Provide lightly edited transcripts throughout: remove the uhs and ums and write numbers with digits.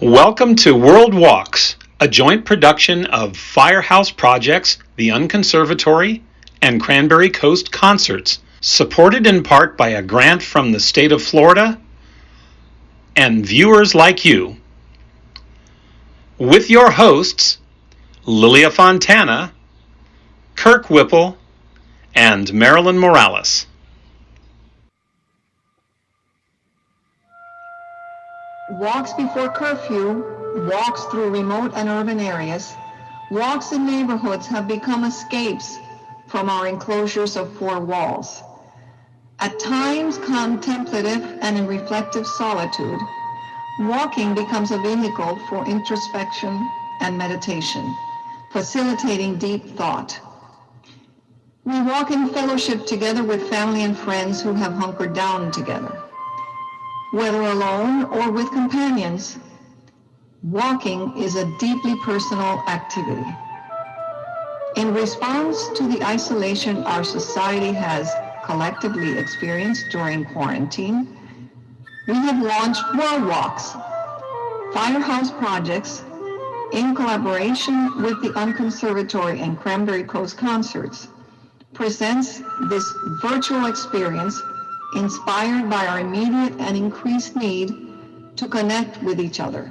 Welcome to World Walks, a joint production of Firehouse Projects, the Unconservatory, and Cranberry Coast Concerts, supported in part by a grant from the state of Florida and viewers like you. With your hosts, Lilia Fontana, Kirk Whipple, and Marilyn Morales. Walks before curfew, walks through remote and urban areas, walks in neighborhoods have become escapes from our enclosures of four walls. At times contemplative and in reflective solitude, walking becomes a vehicle for introspection and meditation, facilitating deep thought. We walk in fellowship together with family and friends who have hunkered down together. Whether alone or with companions, walking is a deeply personal activity. In response to the isolation our society has collectively experienced during quarantine, we have launched World Walks, Firehouse Projects, in collaboration with the Unconservatory and Cranberry Coast Concerts, presents this virtual experience inspired by our immediate and increased need to connect with each other.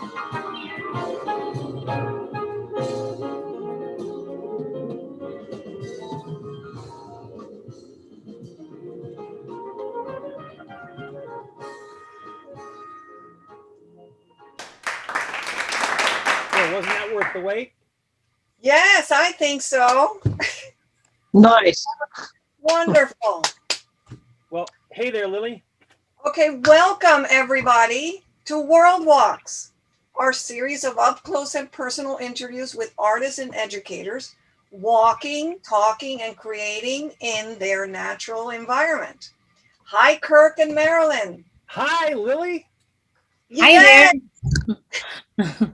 Well, wasn't that worth the wait? Yes, I think so. Nice. Wonderful. Well, hey there, Lily. Okay, welcome everybody to World Walks, our series of up-close and personal interviews with artists and educators walking, talking, and creating in their natural environment. Hi, Kirk and Marilyn. Hi, Lily. Yes. Hi there.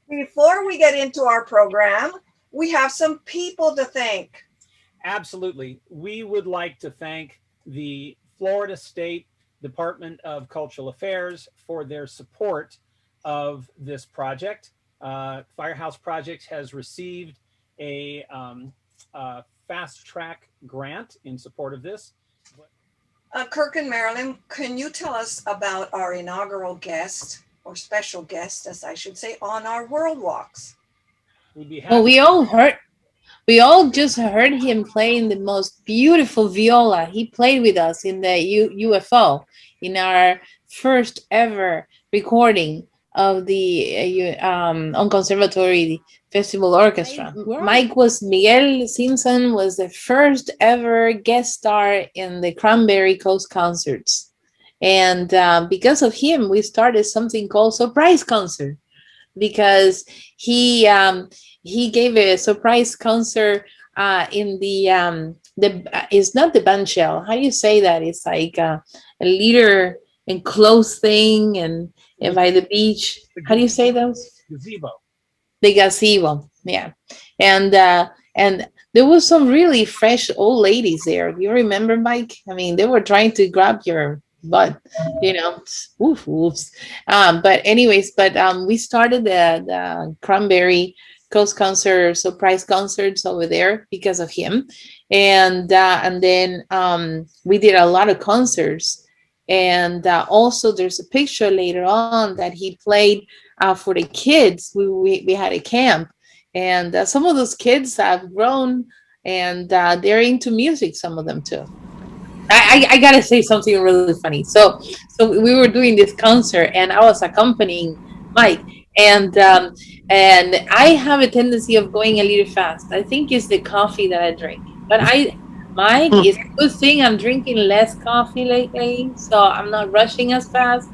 Before we get into our program, we have some people to thank. Absolutely. We would like to thank the Florida State Department of Cultural Affairs for their support of this project. Firehouse Project has received a fast track grant in support of this. Kirk and Marilyn, can you tell us about our inaugural guest, or special guest, as I should say, on our World Walks? Well, we all just heard him playing the most beautiful viola. He played with us in the UFO in our first ever recording of the on Conservatory Festival Orchestra. Miguel Simpson was the first ever guest star in the Cranberry Coast concerts. And because of him, we started something called Surprise Concert, because he gave a surprise concert in the it's not the band shell. How do you say that? It's like a leader enclosed thing and by the beach. How do you say those? Gazebo. The gazebo, yeah. And there was some really fresh old ladies there. Do you remember, Mike? I mean, they were trying to grab your butt, woof woofs. But anyways, we started the Cranberry Coast concert, surprise concerts over there because of him, and then we did a lot of concerts, and also there's a picture later on that he played for the kids. We had a camp, and some of those kids have grown, and they're into music, some of them too. I gotta say something really funny. So we were doing this concert, and I was accompanying Mike, and I have a tendency of going a little fast. I think it's the coffee that I drink, but Mike, it's a good thing I'm drinking less coffee lately, so I'm not rushing as bad.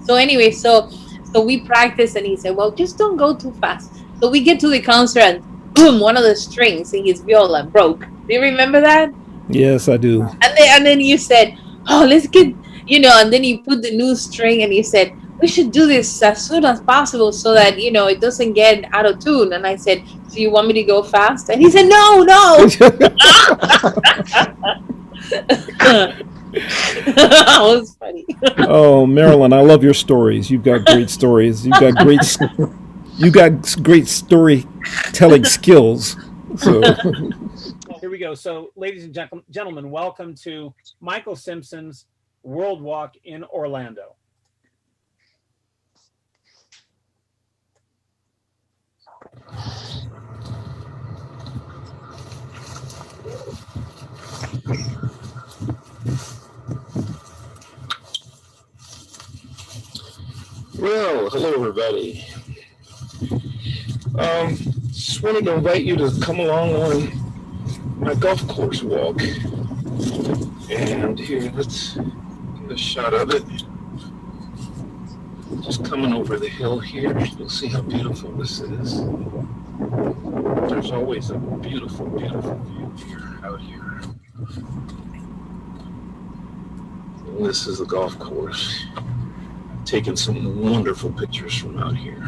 So anyway, so we practiced, and he said, "Well, just don't go too fast." So we get to the concert, and boom, one of the strings in his viola broke. Do you remember that? Yes, I do. And then you said, "Oh, let's get," and then you put the new string, and you said, "We should do this as soon as possible so that, it doesn't get out of tune." And I said, "So you want me to go fast?" And he said, "No." That was funny. Oh, Marilyn, I love your stories. You've got great stories. You got great storytelling skills. So here we go. So, ladies and gentlemen, welcome to Michael Simpson's World Walk in Orlando. Well, hello everybody. Just wanted to invite you to come along on my golf course walk. And here, let's get a shot of it. Just coming over the hill here. You'll see how beautiful this is. There's always a beautiful, beautiful view here, out here. And this is the golf course. Taken some wonderful pictures from out here,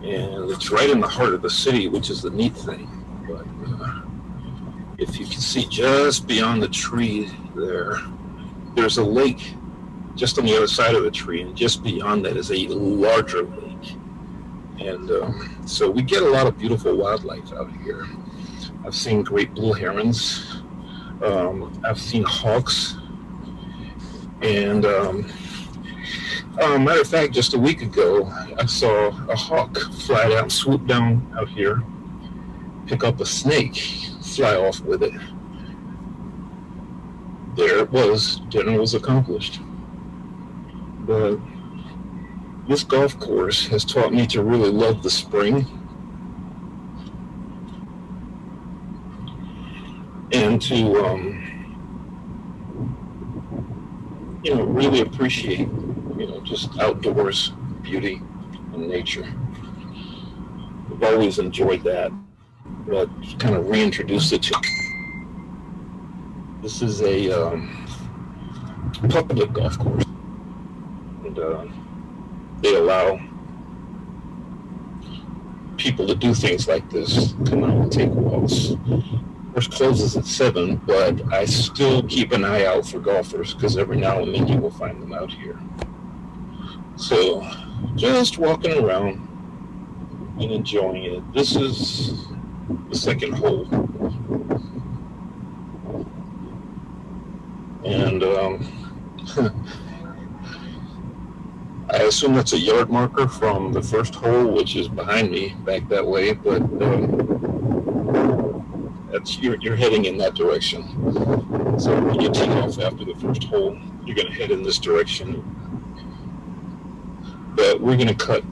and it's right in the heart of the city, which is the neat thing. But if you can see just beyond the tree there's a lake just on the other side of the tree, and just beyond that is a larger lake. And so we get a lot of beautiful wildlife out here. I've seen great blue herons, I've seen hawks, and Matter of fact, just a week ago, I saw a hawk fly down, swoop down out here, pick up a snake, fly off with it. There it was. Dinner was accomplished. But this golf course has taught me to really love the spring and to, really appreciate, just outdoors beauty and nature. I've always enjoyed that, but kind of reintroduced it to. This is a public golf course, and they allow people to do things like this, come out and take walks. Course closes at 7, but I still keep an eye out for golfers because every now and then you will find them out here. So just walking around and enjoying it. This is the second hole. And I assume that's a yard marker from the first hole, which is behind me back that way, but that's you're heading in that direction. So when you take off after the first hole, you're going to head in this direction. But we're going to cut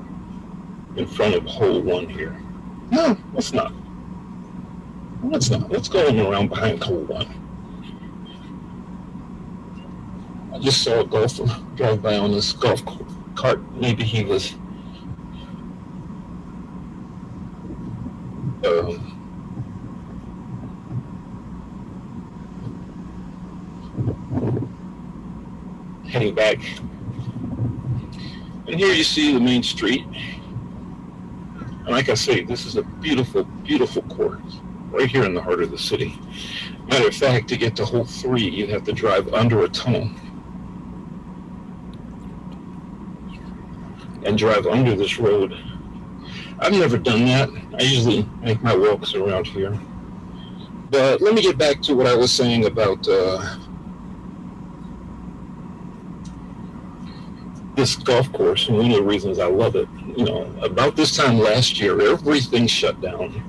in front of hole 1 here. No, let's not. Let's not. Let's go around behind hole 1. I just saw a golfer drive by on this golf cart. Maybe he was heading back. And here you see the main street. And like I say, this is a beautiful, beautiful course right here in the heart of the city. Matter of fact, to get to hole 3, you have to drive under a tunnel and drive under this road. I've never done that. I usually make my walks around here. But let me get back to what I was saying about this golf course, and one of the reasons I love it. About this time last year, everything shut down.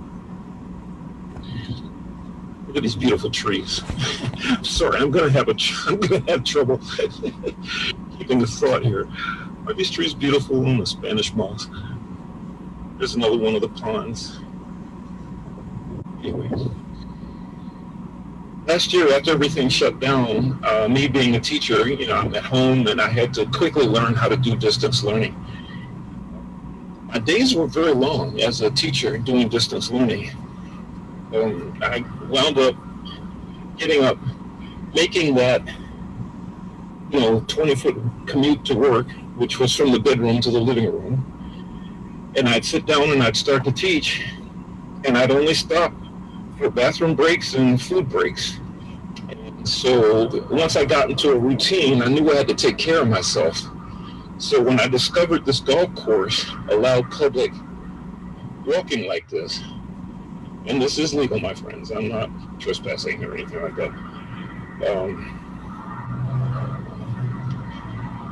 Look at these beautiful trees. Sorry, I'm gonna have trouble keeping the thought here. Are these trees beautiful in the Spanish moss? There's another one of the ponds. Anyway, last year after everything shut down, me being a teacher, I'm at home and I had to quickly learn how to do distance learning. My days were very long as a teacher doing distance learning. I wound up making that 20-foot commute to work, which was from the bedroom to the living room. And I'd sit down and I'd start to teach, and I'd only stop for bathroom breaks and food breaks. And so once I got into a routine, I knew I had to take care of myself. So when I discovered this golf course allowed public walking like this, and this is legal, my friends, I'm not trespassing or anything like that,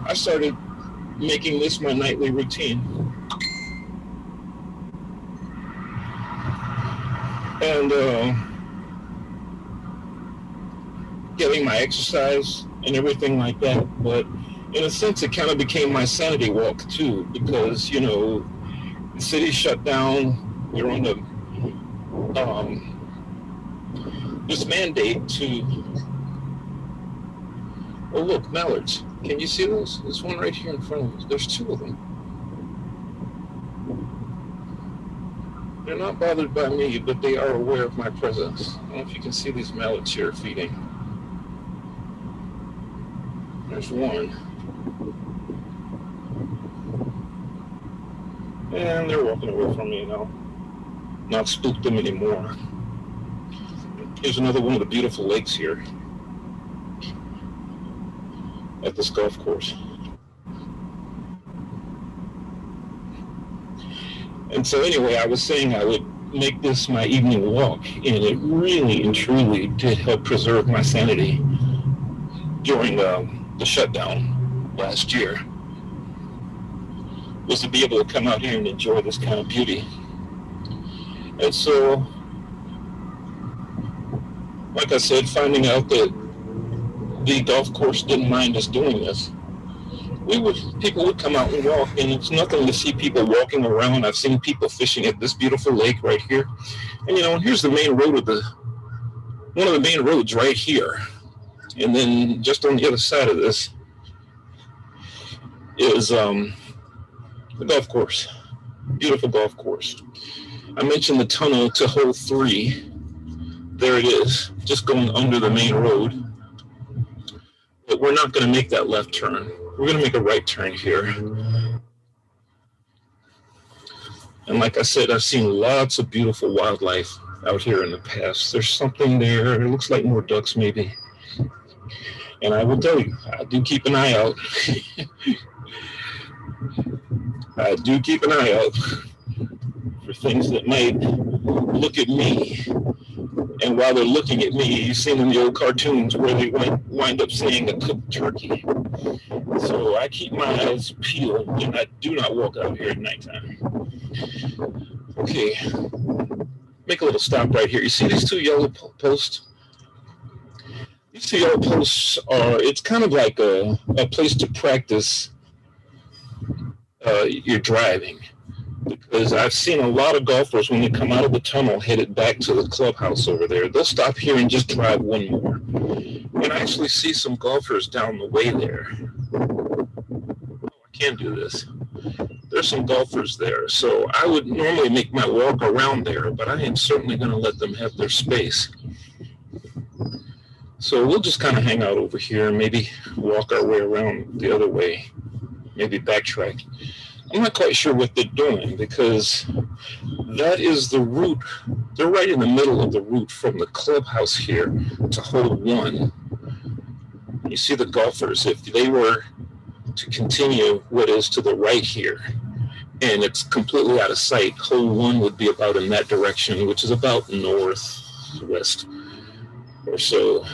I started making this my nightly routine. And getting my exercise and everything like that. But in a sense, it kind of became my sanity walk too, because, the city shut down. You're on this mandate to, oh look, mallards. Can you see those? There's one right here in front of us. There's 2 of them. They're not bothered by me, but they are aware of my presence. I don't know if you can see these mallards here feeding. There's one. And they're walking away from me now. Not spooked them anymore. Here's another one of the beautiful lakes here at this golf course. And so anyway, I was saying I would make this my evening walk, and it really and truly did help preserve my sanity during the shutdown last year. was to be able to come out here and enjoy this kind of beauty. And so, like I said, finding out that the golf course didn't mind us doing this, people would come out and walk, and it's nothing to see people walking around. I've seen people fishing at this beautiful lake right here. And here's the main road one of the main roads right here. And then just on the other side of this is the golf course. Beautiful golf course. I mentioned the tunnel to hole 3. There it is, just going under the main road. But we're not going to make that left turn. We're going to make a right turn here. And like I said, I've seen lots of beautiful wildlife out here in the past. There's something there. It looks like more ducks maybe. And I will tell you, I do keep an eye out. I do keep an eye out for things that might look at me. And while they're looking at me, you've seen in the old cartoons where they wind up seeing a cooked turkey. So I keep my eyes peeled, and I do not walk out here at nighttime. Okay, make a little stop right here. You see these 2 yellow posts? These 2 yellow posts it's kind of like a place to practice your driving. Because I've seen a lot of golfers, when they come out of the tunnel headed back to the clubhouse over there, they'll stop here and just drive one more. And I actually see some golfers down the way there. Oh, I can't do this. There's some golfers there. So I would normally make my walk around there, but I am certainly going to let them have their space. So we'll just kind of hang out over here and maybe walk our way around the other way, maybe backtrack. I'm not quite sure what they're doing, because that is the route. They're right in the middle of the route from the clubhouse here to hole 1. You see the golfers, if they were to continue what is to the right here, and it's completely out of sight, hole 1 would be about in that direction, which is about northwest or so.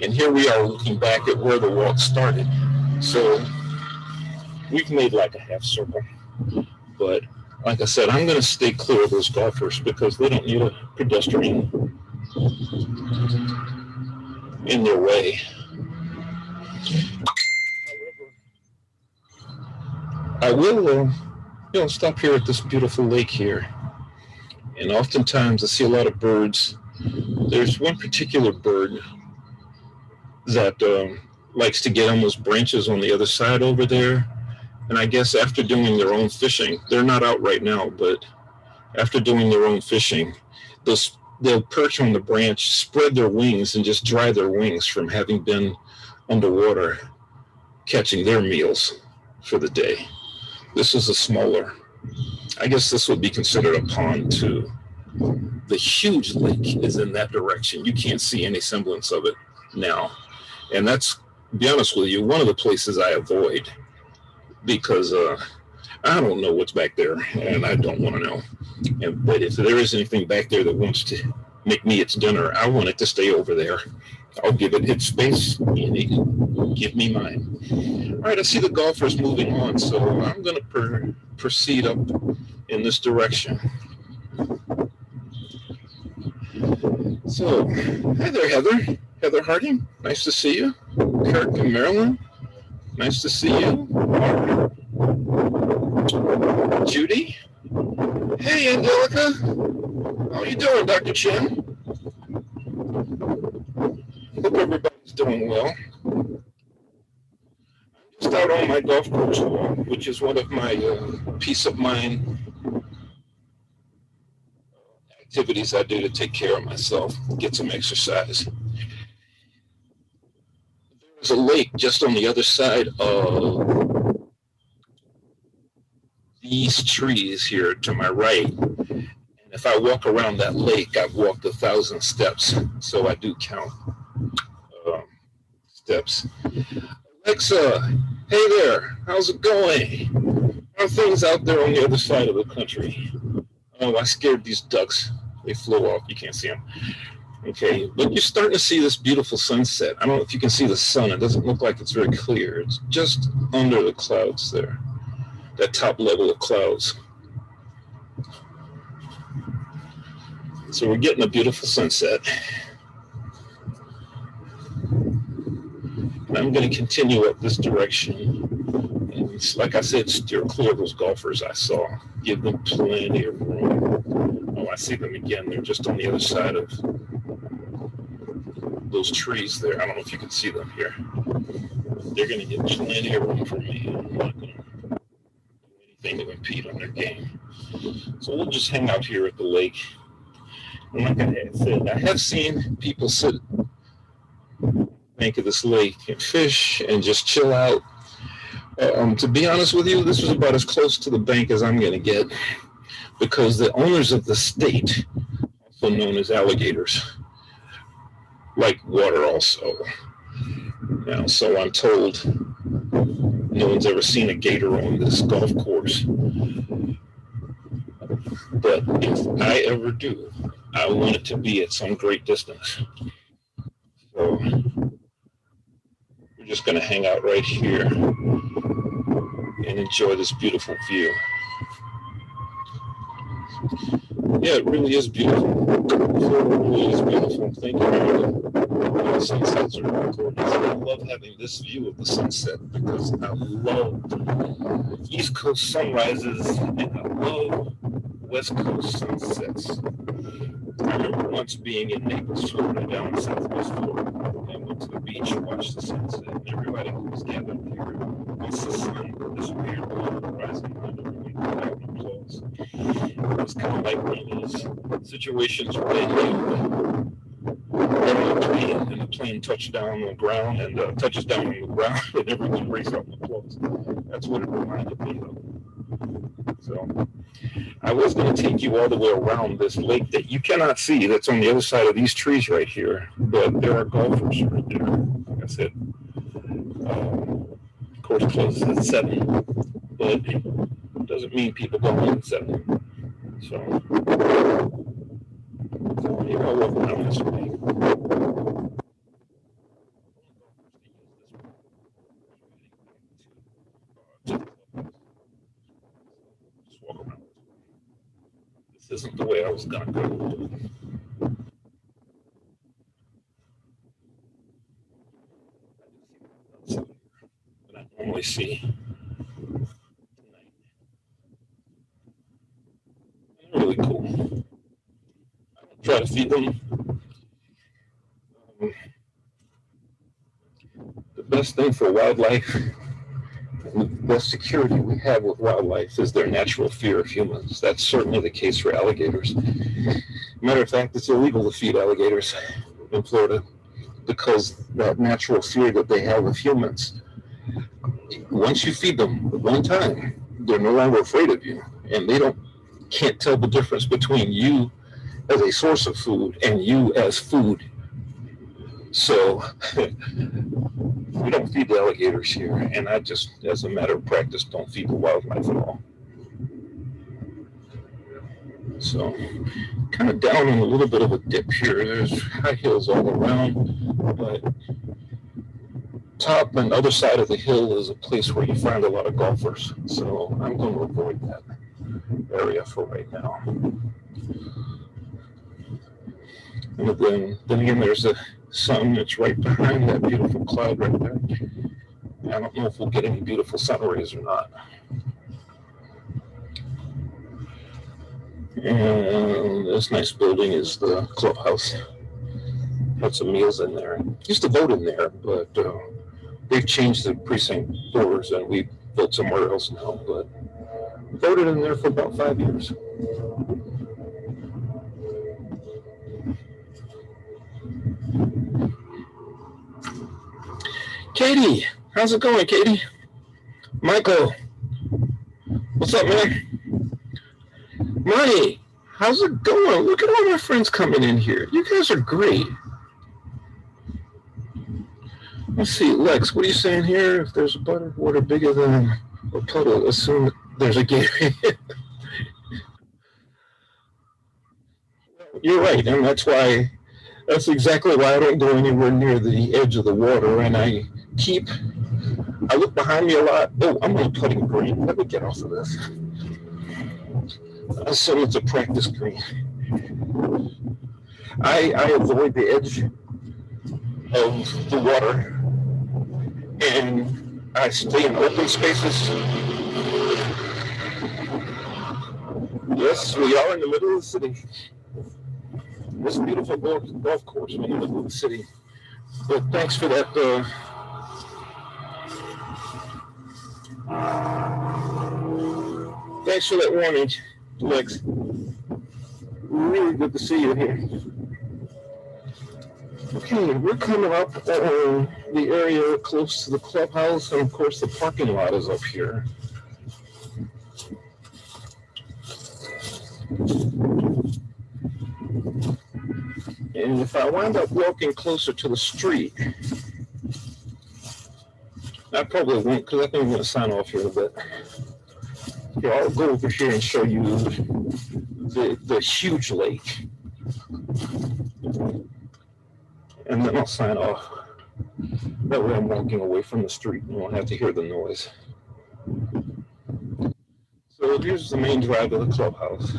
And here we are looking back at where the walk started. So we've made like a half circle, but like I said, I'm going to stay clear of those golfers because they don't need a pedestrian in their way. However, I will, stop here at this beautiful lake here, and oftentimes I see a lot of birds. There's one particular bird that likes to get on those branches on the other side over there. And I guess after doing their own fishing, they're not out right now, but after doing their own fishing, they'll perch on the branch, spread their wings, and just dry their wings from having been underwater catching their meals for the day. This is a smaller, I guess this would be considered a pond too. The huge lake is in that direction. You can't see any semblance of it now. And that's, to be honest with you, one of the places I avoid. Because I don't know what's back there, and I don't want to know. But if there is anything back there that wants to make me its dinner, I want it to stay over there. I'll give it its space, and it can give me mine. All right, I see the golfers moving on, so I'm going to proceed up in this direction. So, hi there, Heather. Heather Harding, nice to see you. Kirk and Marilyn. Nice to see you. Judy. Hey, Angelica. How you doing, Dr. Chin? Hope everybody's doing well. I'm just out on my golf course walk, which is one of my peace of mind activities I do to take care of myself, get some exercise. There's a lake just on the other side of these trees here to my right. And if I walk around that lake, I've walked 1,000 steps. So I do count steps. Alexa, hey there, how's it going? How are things out there on the other side of the country? Oh, I scared these ducks. They flew off. You can't see them. Okay, but you're starting to see this beautiful sunset. I don't know if you can see the sun. It doesn't look like it's very clear. It's just under the clouds there, that top level of clouds. So we're getting a beautiful sunset. And I'm going to continue up this direction. And it's, like I said, steer clear of those golfers I saw. Give them plenty of room. Oh, I see them again. They're just on the other side of those trees there. I don't know if you can see them here. They're going to get plenty of room from me. I'm not going to do anything to impede on their game. So we'll just hang out here at the lake. And like I said, I have seen people sit on the bank of this lake and fish and just chill out. To be honest with you, this was about as close to the bank as I'm going to get, because the owners of the state, also known as alligators, like water also. Now, so I'm told no one's ever seen a gator on this golf course. But if I ever do, I want it to be at some great distance. So we're just going to hang out right here and enjoy this beautiful view. Yeah, it really is beautiful. It really is beautiful. Thank you, Marilyn. The sunsets are gorgeous. I love having this view of the sunset because I love East Coast sunrises and I love West Coast sunsets. I remember once being in Naples, Florida, down in Southwest Florida, and went to the beach and watched the sunset. And everybody who was gathered here, once the sun disappeared below the horizon line, everyone put out an applause. It was kind of like one of those situations where you get on a plane and the plane touches down on the ground and touches down on the ground and everyone breaks out in applause. That's what it reminded me of. So I was going to take you all the way around this lake that you cannot see, that's on the other side of these trees right here, but there are golfers right there. Like I said, course closes at 7, but it doesn't mean people go home at 7. So maybe I'll walk around this way. Just walk around. This isn't the way I was gonna go. That I normally see. They're really cool. I don't try to feed them. The best thing for wildlife, and the best security we have with wildlife, is their natural fear of humans. That's certainly the case for alligators. Matter of fact, it's illegal to feed alligators in Florida because that natural fear that they have of humans. Once you feed them one time, they're no longer afraid of you, and they can't tell the difference between you as a source of food and you as food. So we don't feed the alligators here, and I just, as a matter of practice, don't feed the wildlife at all. So kind of down in a little bit of a dip here. There's high hills all around, but top and other side of the hill is a place where you find a lot of golfers. So I'm going to avoid that area for right now. And then again, there's the sun that's right behind that beautiful cloud right there. I don't know if we'll get any beautiful sun rays or not. And this nice building is the clubhouse. Had some meals in there. Used to vote in there, but they've changed the precinct doors and we vote somewhere else now. But voted in there for about 5 years. Katie, how's it going, Katie? Michael, what's up, man? Money, how's it going? Look at all my friends coming in here. You guys are great. Let's see, Lex, what are you saying here? If there's a body of water bigger than a puddle, assume there's a gator. You're right, and that's why That's exactly why I don't go anywhere near the edge of the water, and I look behind me a lot. Oh, I'm on a putting green. Let me get off of this. So it's a practice green. I avoid the edge of the water, and I stay in open spaces. Yes, we are in the middle of the city. This beautiful golf course in the middle of the city. But thanks for that. Thanks for that warning, Lex. Really good to see you here. Okay, we're coming up on the area close to the clubhouse, and of course the parking lot is up here. And if I wind up walking closer to the street, I probably won't, because I think I'm going to sign off here in a bit. Here, I'll go over here and show you the huge lake. And then I'll sign off. That way I'm walking away from the street and won't have to hear the noise. So here's the main drive of the clubhouse.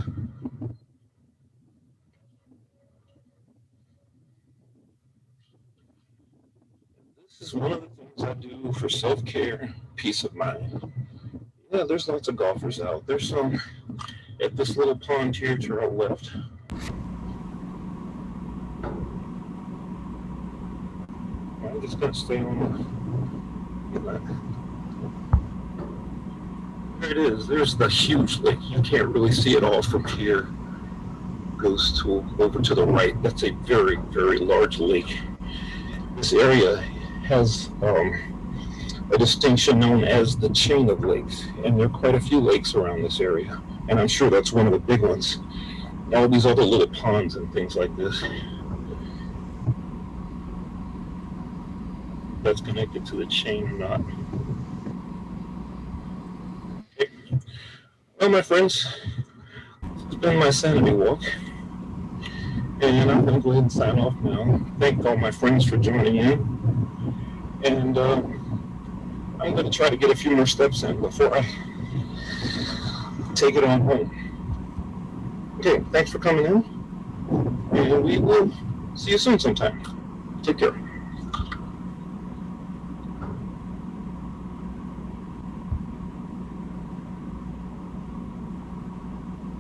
This is one of the things I do for self-care, peace of mind. Yeah, there's lots of golfers out. There's some at this little pond here to our left. I'm just going to stay on there it is. There's the huge lake. You can't really see it all from here. Goes to over to the right. That's a very, very large lake. This area has a distinction known as the chain of lakes, and there are quite a few lakes around this area, and I'm sure that's one of the big ones. All these other little ponds and things like this. That's connected to the chain or not. Okay. Well, my friends, it's been my sanity walk, and I'm going to go ahead and sign off now. Thank all my friends for joining in, and I'm going to try to get a few more steps in before I take it on home. Okay, thanks for coming in, and we will see you soon sometime. Take care.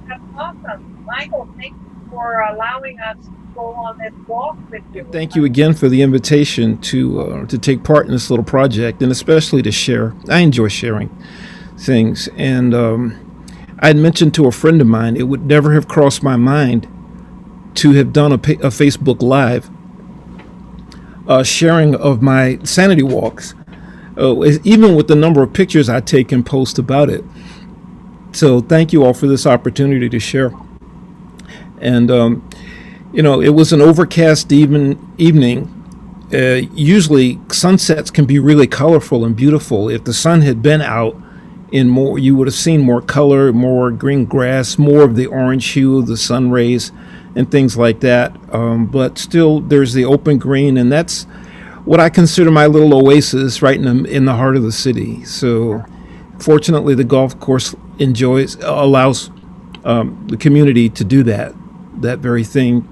That's awesome. Michael, thank you for allowing us to go on this walk with you. Thank you again for the invitation to take part in this little project, and especially to share. I enjoy sharing things, and I had mentioned to a friend of mine it would never have crossed my mind to have done a Facebook Live sharing of my sanity walks, even with the number of pictures I take and post about it. So thank you all for this opportunity to share. And it was an overcast evening. Usually sunsets can be really colorful and beautiful. If the sun had been out in more, you would have seen more color, more green grass, more of the orange hue of the sun rays and things like that. But still, there's the open green, and that's what I consider my little oasis right in the heart of the city. So fortunately, the golf course allows the community to do that very thing.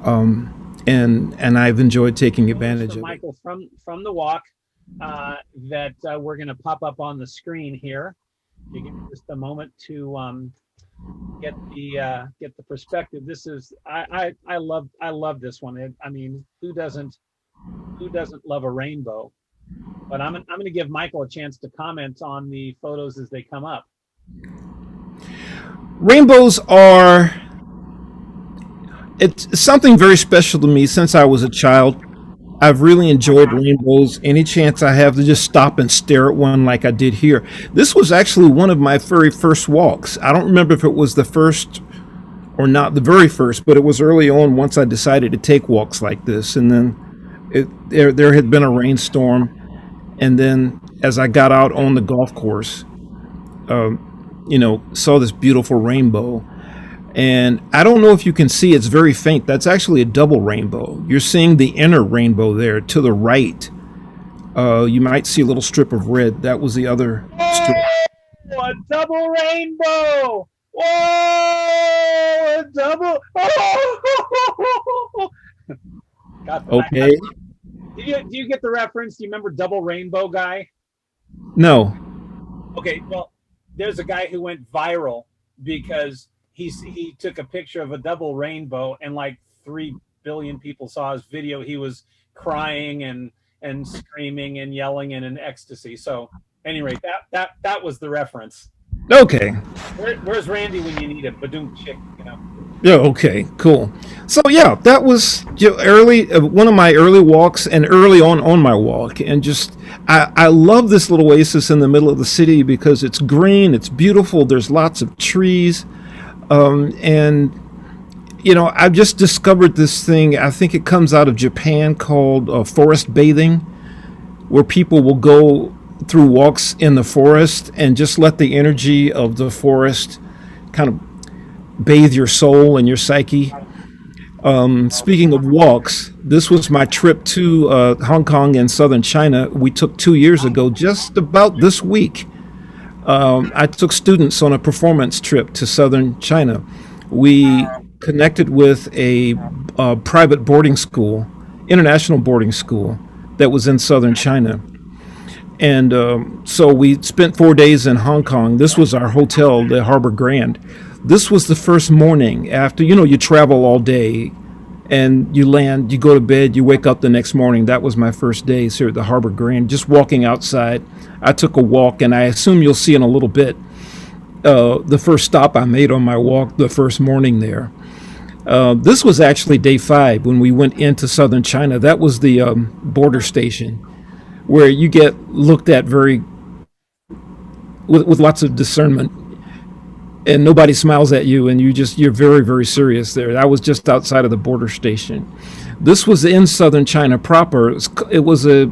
And I've enjoyed taking advantage of it. Michael, from the walk that we're going to pop up on the screen here. You give me just a moment to get the perspective. This is I love this one. I mean, who doesn't love a rainbow? But I'm going to give Michael a chance to comment on the photos as they come up. Rainbows it's something very special to me since I was a child. I've really enjoyed rainbows. Any chance I have to just stop and stare at one like I did here. This was actually one of my very first walks. I don't remember if it was the first or not the very first, but it was early on once I decided to take walks like this. And then there had been a rainstorm. And then as I got out on the golf course, saw this beautiful rainbow. And I don't know if you can see, it's very faint. That's actually a double rainbow. You're seeing the inner rainbow there to the right. You might see a little strip of red. That was the other strip. Oh, a double rainbow! Whoa! A double. Oh! Okay. Do you get the reference? Do you remember Double Rainbow guy? No. Okay, well, there's a guy who went viral because he took a picture of a double rainbow and like 3 billion people saw his video. He was crying and screaming and yelling and in ecstasy. So anyway, that was the reference. Okay. Where's Randy when you need him? Badoom chick, you know. Yeah. Okay. Cool. So yeah, that was early, one of my early walks, and early on my walk, and just I love this little oasis in the middle of the city because it's green, it's beautiful. There's lots of trees, and I've just discovered this thing. I think it comes out of Japan called forest bathing, where people will go through walks in the forest and just let the energy of the forest kind of bathe your soul and your psyche. Speaking of walks, this was my trip to Hong Kong and southern China. We took 2 years ago, just about this week. I took students on a performance trip to southern China. We connected with a private boarding school, international boarding school, that was in southern China. And so we spent 4 days in Hong Kong. This was our hotel, the Harbor Grand. This was the first morning after, you travel all day and you land, you go to bed, you wake up the next morning. That was my first day here at the Harbor Grand, just walking outside. I took a walk, and I assume you'll see in a little bit the first stop I made on my walk the first morning there. This was actually day 5 when we went into southern China. That was the border station where you get looked at with lots of discernment, and nobody smiles at you, and you're very, very serious there. I was just outside of the border station. This was in southern China proper. It was a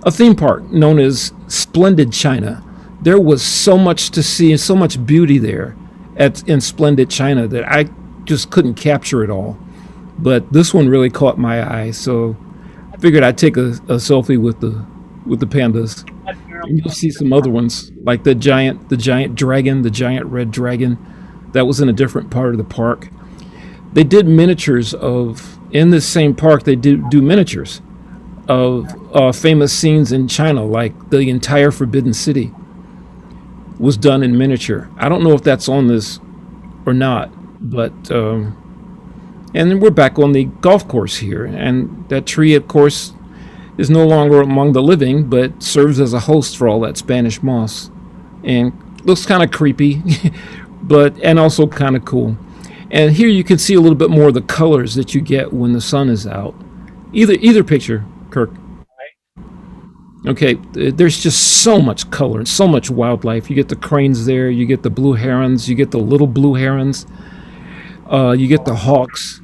theme park known as Splendid China. There was so much to see and so much beauty there in Splendid China that I just couldn't capture it all. But this one really caught my eye, so I figured I'd take a selfie with the pandas. And you'll see some other ones, like the giant dragon, the giant red dragon. That was in a different part of the park. They did miniatures in this same park, they do miniatures of famous scenes in China, like the entire Forbidden City was done in miniature. I don't know if that's on this or not, but and then we're back on the golf course here, and that tree, of course, is no longer among the living, but serves as a host for all that Spanish moss, and looks kind of creepy, and also kind of cool. And here you can see a little bit more of the colors that you get when the sun is out. Either picture, Kirk. Okay, there's just so much color and so much wildlife. You get the cranes there, you get the blue herons, you get the little blue herons, you get the hawks.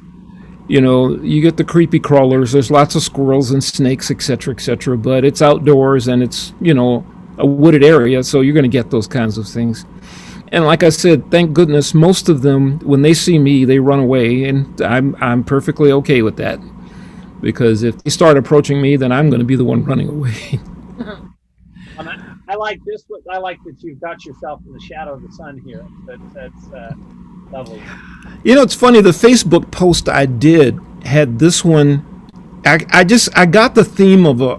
You get the creepy crawlers. There's lots of squirrels and snakes, etc., etc. But it's outdoors, and it's, a wooded area, so you're going to get those kinds of things. And like I said, thank goodness, most of them, when they see me, they run away, and I'm perfectly okay with that. Because if they start approaching me, then I'm going to be the one running away. I like this. I like that you've got yourself in the shadow of the sun here. That's lovely. It's funny. The Facebook post I did had this one. I got the theme of a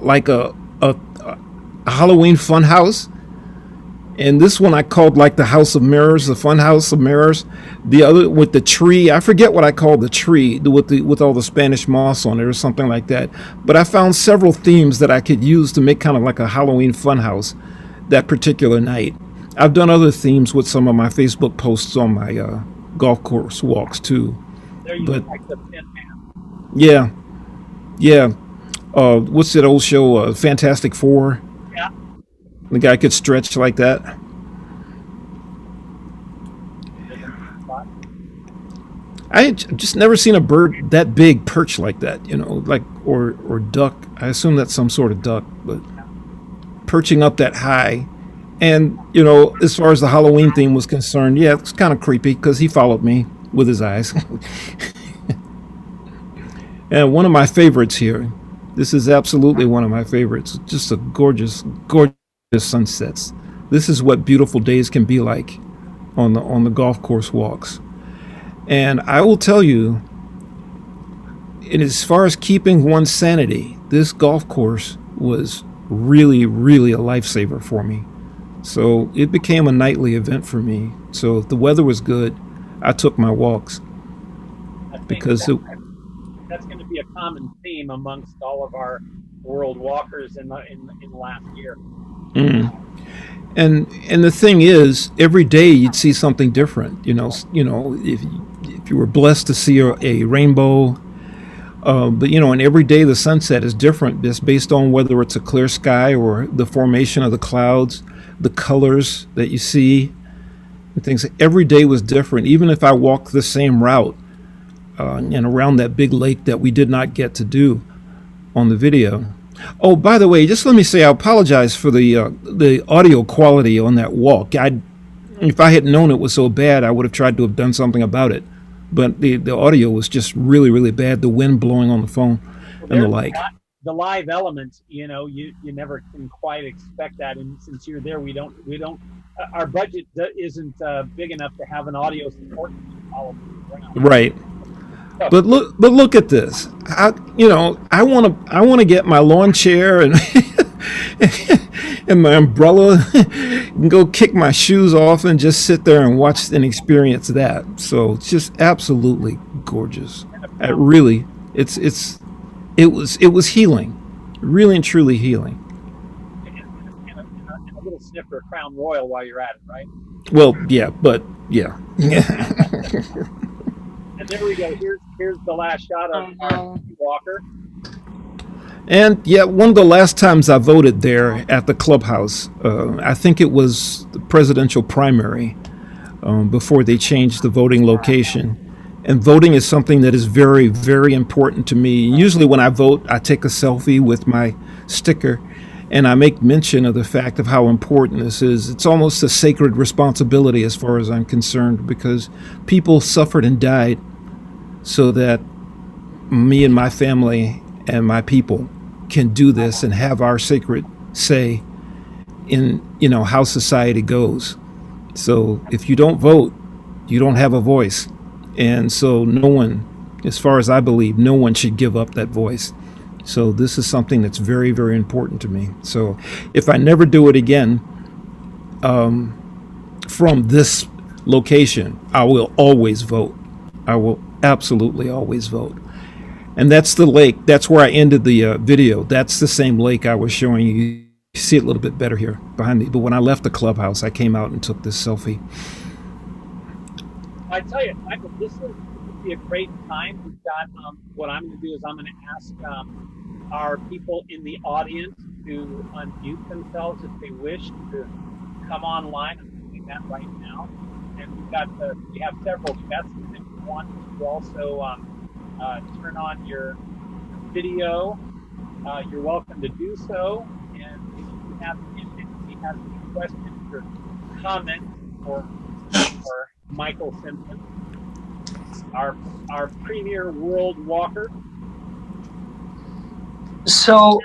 Halloween fun house, and this one I called like the House of Mirrors, the Fun House of Mirrors. The other with the tree, I forget what I called the tree with all the Spanish moss on it or something like that. But I found several themes that I could use to make kind of like a Halloween fun house that particular night. I've done other themes with some of my Facebook posts on my golf course walks too. There you go, like the Tin Man. Yeah. What's that old show? Fantastic Four. Yeah. The guy could stretch like that. I just never seen a bird that big perch like that, or duck. I assume that's some sort of duck, but perching up that high. And, as far as the Halloween theme was concerned, yeah, it's kind of creepy because he followed me. with his eyes. And one of my favorites here. This is absolutely one of my favorites. Just a gorgeous, gorgeous sunsets. This is what beautiful days can be like on the golf course walks. And I will tell you, and as far as keeping one's sanity, this golf course was really, really a lifesaver for me. So it became a nightly event for me. So if the weather was good, I took my walks. Because that's going to be a common theme amongst all of our world walkers in the last year. Mm. And the thing is, every day you'd see something different. If you were blessed to see a rainbow, but and every day the sunset is different, just based on whether it's a clear sky or the formation of the clouds, the colors that you see, and things. Every day was different. Even if I walked the same route and around that big lake that we did not get to do on the video. Oh, by the way, just let me say I apologize for the audio quality on that walk. If I had known it was so bad, I would have tried to have done something about it. But the audio was just really, really bad. The wind blowing on the phone and the like. The live element, you never can quite expect that. And since you're there, we don't. Our budget isn't big enough to have an audio support all around. Right. But look at this. I want to get my lawn chair and and my umbrella and go kick my shoes off and just sit there and watch and experience that. So it's just absolutely gorgeous. It was healing, really and truly healing. And a little sniffer of Crown Royal while you're at it, right? Well, yeah, but yeah. And there we go. Here's the last shot of our walker. And yeah, one of the last times I voted there at the clubhouse, I think it was the presidential primary before they changed the voting location. And voting is something that is very, very important to me. Usually when I vote, I take a selfie with my sticker and I make mention of the fact of how important this is. It's almost a sacred responsibility as far as I'm concerned, because people suffered and died so that me and my family and my people can do this and have our sacred say in how society goes. So if you don't vote, you don't have a voice. And so no one, as far as I believe, no one should give up that voice. So this is something that's very, very important to me. So if I never do it again from this location, I will always vote. I will absolutely always vote. And that's the lake. That's where I ended the video. That's the same lake I was showing you. You see it a little bit better here behind me. But when I left the clubhouse, I came out and took this selfie. I tell you, Michael, this would be a great time. We've got what I'm going to do is I'm going to ask our people in the audience to unmute themselves if they wish to come online. I'm doing that right now. And we have several guests. And if you want to also turn on your video, you're welcome to do so. And if you have any questions or comments for Michael Simpson, our premier world walker. So,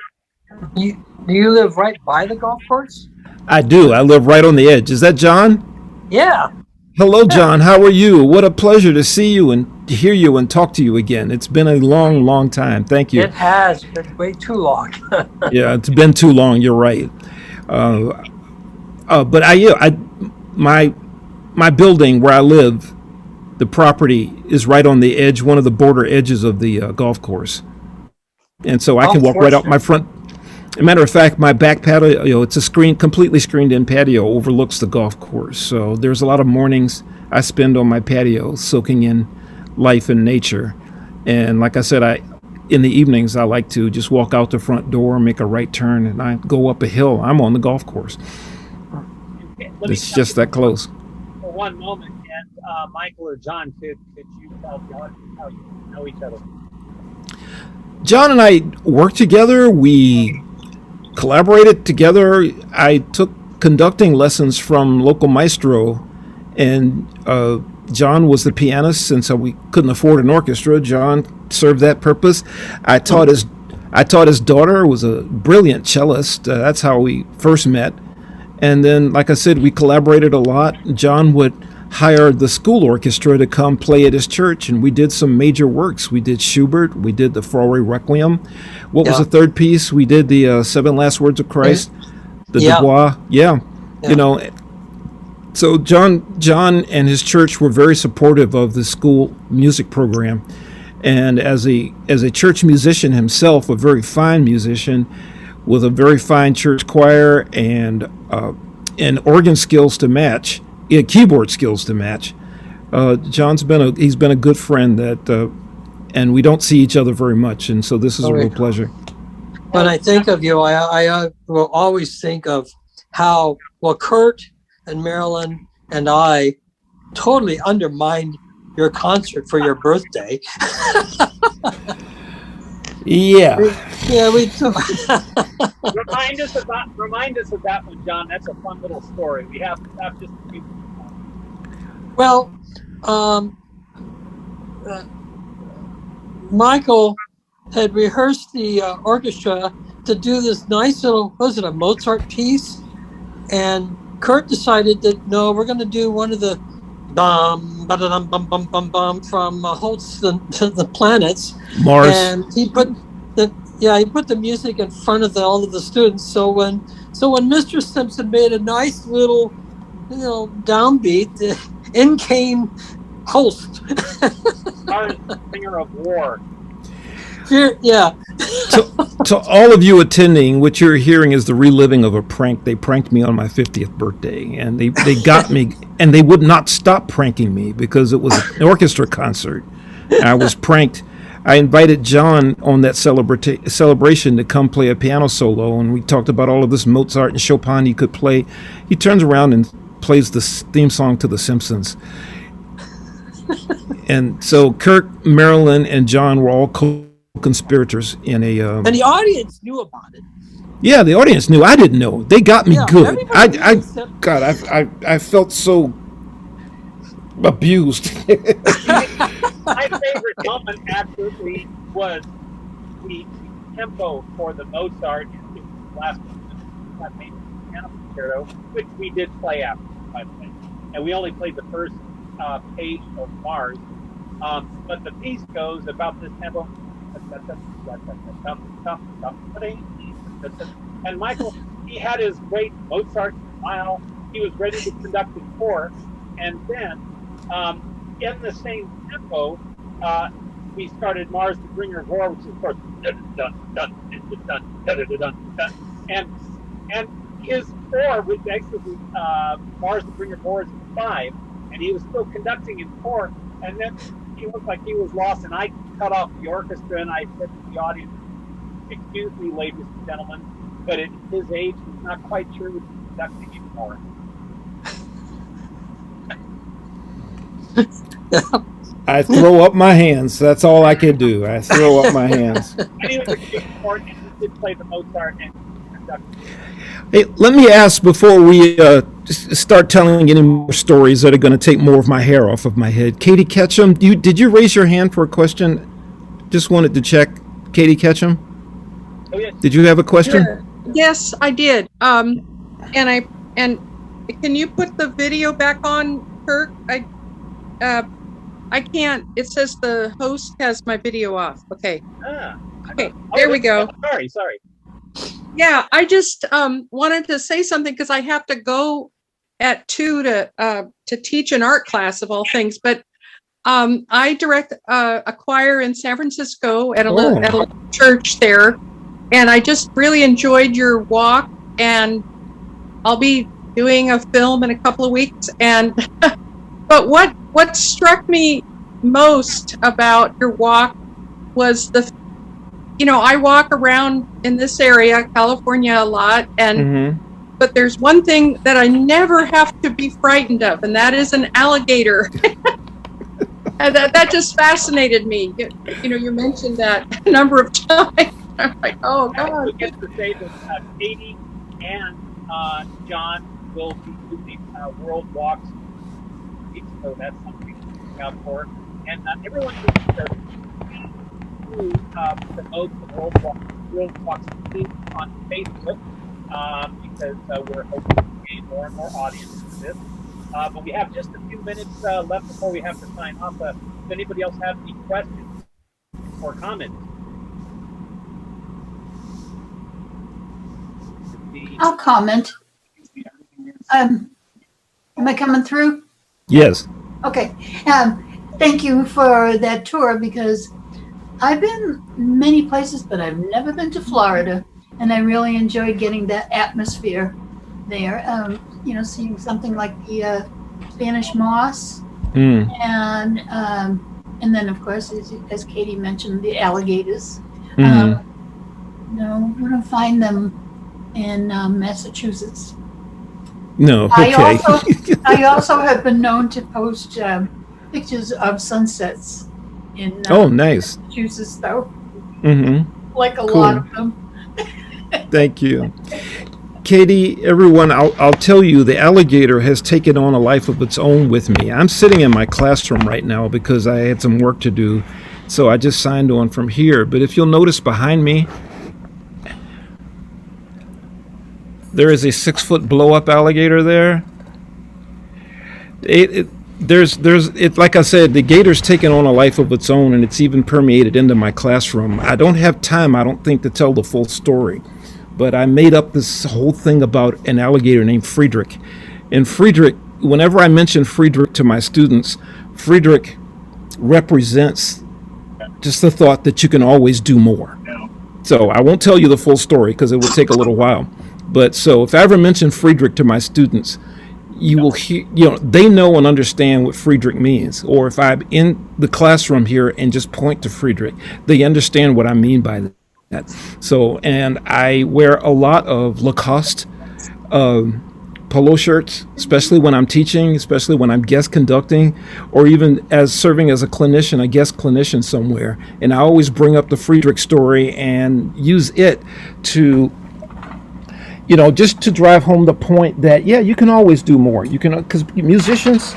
do you live right by the golf course? I do. I live right on the edge. Is that John? Yeah. Hello, John. How are you? What a pleasure to see you and to hear you and talk to you again. It's been a long, long time. Thank you. It has been way too long. Yeah, it's been too long. You're right. But my building where I live, the property is right on the edge, one of the border edges of the golf course. And so I can walk right out my front. As a matter of fact, my back patio, it's a completely screened-in patio, overlooks the golf course. So there's a lot of mornings I spend on my patio soaking in life and nature. And like I said, in the evenings, I like to just walk out the front door, make a right turn, and I go up a hill. I'm on the golf course. It's just that close. For one moment, and Michael or John, could you tell the audience how you know each other? John and I worked together. We collaborated together. I took conducting lessons from local maestro, and John was the pianist. Since we couldn't afford an orchestra, John served that purpose. I taught his daughter, was a brilliant cellist. That's how we first met. And then, like I said, we collaborated a lot. John would hire the school orchestra to come play at his church, and we did some major works. We did Schubert, we did the Fauré Requiem. What was the third piece? We did the Seven Last Words of Christ, the Dubois. Yeah. You know, so John and his church were very supportive of the school music program. And as a church musician himself, a very fine musician, with a very fine church choir and organ skills to match, keyboard skills to match. John's been a good friend that, and we don't see each other very much, and so this is a real pleasure. When I think of you, I will always think of how Kurt and Marilyn and I totally undermined your concert for your birthday. Yeah, we took. Remind us of that one, John. That's a fun little story. We have just a few. Well, Michael had rehearsed the orchestra to do this nice little, was it a Mozart piece? And Kirk decided that no, we're going to do one of the bum bum bum bum bum bum from Haus the planets. Mars. And he put the music in front of all of the students. So when Mr. Simpson made a nice little, downbeat, in came Haus. Our singer of war. Yeah. To all of you attending, what you're hearing is the reliving of a prank. They pranked me on my 50th birthday, and they got me, and they would not stop pranking me because it was an orchestra concert. I was pranked. I invited John on that celebration to come play a piano solo, and we talked about all of this Mozart and Chopin he could play. He turns around and plays the theme song to The Simpsons. And so Kirk, Marilyn, and John were all co-conspirators in a... and the audience knew about it. Yeah, the audience knew. I didn't know. They got me good. I felt so abused. My favorite moment absolutely was the tempo for the Mozart last piano concerto, which we did play after, by the way. And we only played the first page of Mars. But the piece goes about this tempo. And Michael, he had his great Mozart smile. He was ready to conduct the score. And then, in the same tempo, we started Mars the Bringer of War, which is, of course, dun, dun, dun, dun, dun, dun, dun, dun. And his score, which actually Mars the Bringer of War is 5, and he was still conducting in 4, and then he looked like he was lost, and I cut off the orchestra, and I said to the audience, "Excuse me, ladies and gentlemen, but at his age, he's not quite sure he's conducting anymore." I throw up my hands. That's all I can do. I throw up my hands. And he was a good sport, and he did play the Mozart and conducted. Hey, let me ask before we start telling any more stories that are going to take more of my hair off of my head. Katie Ketchum, did you raise your hand for a question? Just wanted to check. Katie Ketchum? Oh, yes. Did you have a question? Yes, I did. And can you put the video back on, Kirk? I can't. It says the host has my video off. Okay. Okay. There we go. Sorry. Yeah, I just wanted to say something because I have to go at 2 to teach an art class of all things. But I direct a choir in San Francisco at a little church there, and I just really enjoyed your walk. And I'll be doing a film in a couple of weeks. And but what struck me most about your walk was I walk around in this area, California, a lot, and but there's one thing that I never have to be frightened of, and that is an alligator. And that just fascinated me. You mentioned that a number of times. I'm like, oh God. I get to say that Katie and John will be doing World Walks. So that's something out for. And everyone should promote the World Walks on Facebook because we're hoping to gain more and more audience for this. But we have just a few minutes left before we have to sign off. If anybody else has any questions or comments. I'll comment. Am I coming through? Yes. Okay. Thank you for that tour because I've been many places, but I've never been to Florida, and I really enjoyed getting that atmosphere there. Seeing something like the Spanish moss, and then of course, as Katie mentioned, the alligators. We don't find them in Massachusetts. No, okay. I also have been known to post pictures of sunsets in nice. Massachusetts, though. Like a Cool. lot of them. Thank you. Katie, everyone, I'll tell you, the alligator has taken on a life of its own with me. I'm sitting in my classroom right now because I had some work to do, so I just signed on from here. But if you'll notice behind me, there is a 6-foot blow-up alligator there. Like I said, the gator's taken on a life of its own, and it's even permeated into my classroom. I don't have time, I don't think, to tell the full story. But I made up this whole thing about an alligator named Friedrich. And Friedrich, whenever I mention Friedrich to my students, Friedrich represents just the thought that you can always do more. So I won't tell you the full story because it will take a little while. But so if I ever mention Friedrich to my students, you will hear, they know and understand what Friedrich means. Or if I'm in the classroom here and just point to Friedrich, they understand what I mean by that. So, and I wear a lot of Lacoste polo shirts, especially when I'm teaching, especially when I'm guest conducting, or even as serving as a clinician, a guest clinician somewhere. And I always bring up the Friedrich story and use it to, just to drive home the point that, you can always do more. You can, because musicians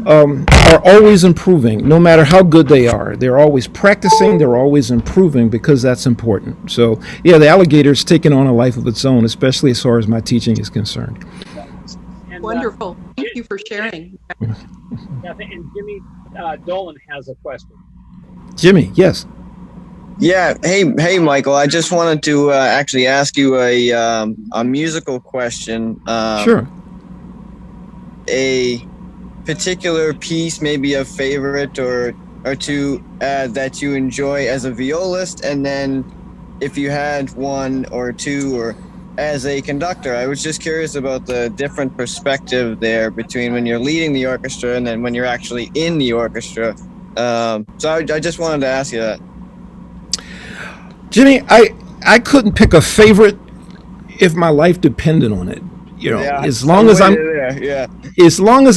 are always improving, no matter how good they are. They're always practicing, they're always improving because that's important. So, the alligator's taken on a life of its own, especially as far as my teaching is concerned. And, Wonderful. Thank you for sharing. And Jimmy Dolan has a question. Jimmy, yes. Yeah. Hey, Michael. I just wanted to actually ask you a musical question. Sure. A particular piece, maybe a favorite or two that you enjoy as a violist, and then if you had one or two or as a conductor. I was just curious about the different perspective there between when you're leading the orchestra and then when you're actually in the orchestra. So I just wanted to ask you that. Jimmy, I couldn't pick a favorite if my life depended on it. As long as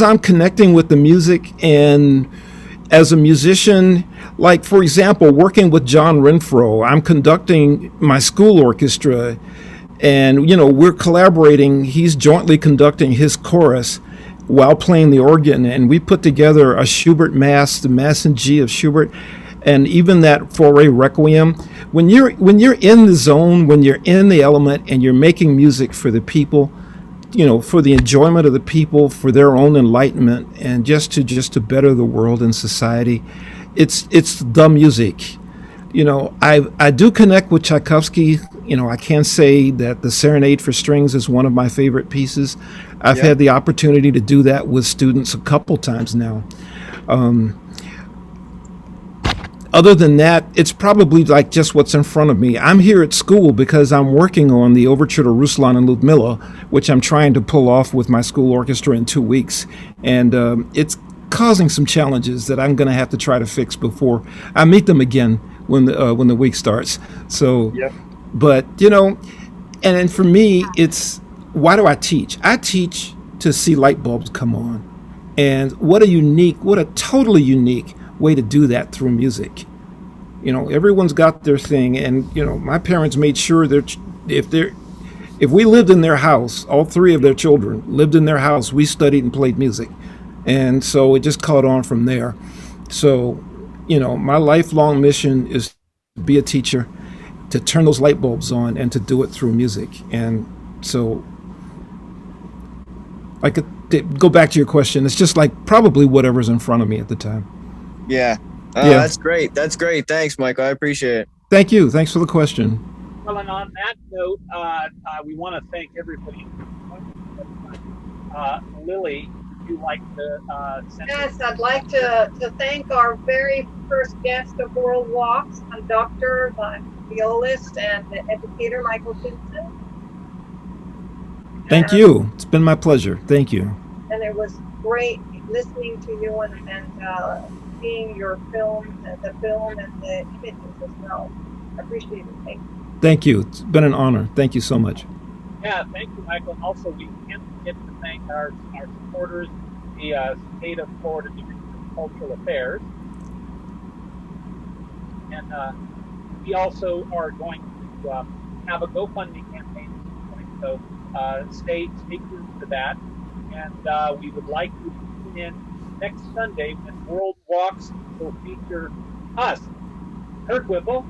I'm connecting with the music, and as a musician, like for example, working with John Renfro, I'm conducting my school orchestra, and we're collaborating. He's jointly conducting his chorus while playing the organ, and we put together a Schubert Mass, the Mass in G of Schubert, and even that Fauré Requiem. When you're in the zone, when you're in the element, and you're making music for the people, for the enjoyment of the people, for their own enlightenment, and just to better the world and society, it's the music. I do connect with Tchaikovsky. I can say that the Serenade for Strings is one of my favorite pieces. I've had the opportunity to do that with students a couple times now. Other than that, it's probably like just what's in front of me. I'm here at school because I'm working on the Overture to Ruslan and Ludmilla, which I'm trying to pull off with my school orchestra in 2 weeks. And it's causing some challenges that I'm going to have to try to fix before I meet them again when the week starts. So, but, and then for me, it's, why do I teach? I teach to see light bulbs come on. And what a totally unique way to do that through music. Everyone's got their thing, and my parents made sure that if we lived in their house, all three of their children lived in their house, we studied and played music. And so it just caught on from there. So, my lifelong mission is to be a teacher, to turn those light bulbs on, and to do it through music. And so I could go back to your question. It's just like probably whatever's in front of me at the time. Yeah. Oh, Yeah. That's great. That's great. Thanks, Michael. I appreciate it. Thank you. Thanks for the question. Well, and on that note, we want to thank everybody. Lily, would you like to send Yes, I'd like to thank our very first guest of World Walks, conductor, the violist, and the educator, Michael Simpson. Thank you. It's been my pleasure. Thank you. And it was great listening to you and seeing your film, the film and the images as well. I appreciate it. Thank you. Thank you. It's been an honor. Thank you so much. Yeah, thank you, Michael. And also, we can't forget to thank our supporters, the State of Florida Division of Cultural Affairs. And we also are going to have a GoFundMe campaign at this point. So stay tuned to that. And we would like you to tune in next Sunday when World Walks will feature us, Kirk Whipple,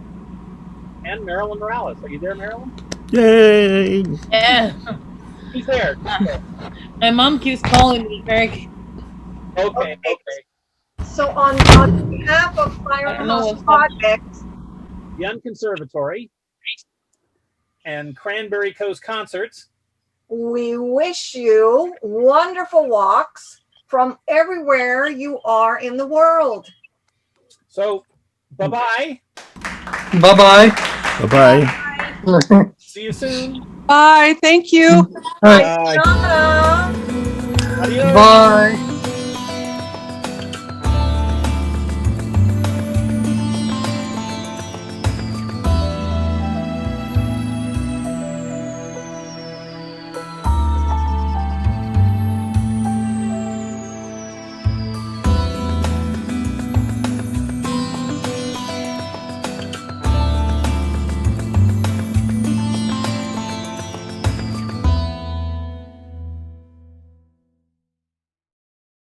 and Marilyn Morales. Are you there, Marilyn? Yay! Yeah. Who's there? My mom keeps calling me, Kirk. Okay. So on behalf of Firehouse Projects, the Unconservatory, and Cranberry Coast Concerts, we wish you wonderful walks from everywhere you are in the world. So, bye-bye. Bye-bye. Bye-bye. See you soon. Bye. Thank you. All right. Bye. Adios. Bye.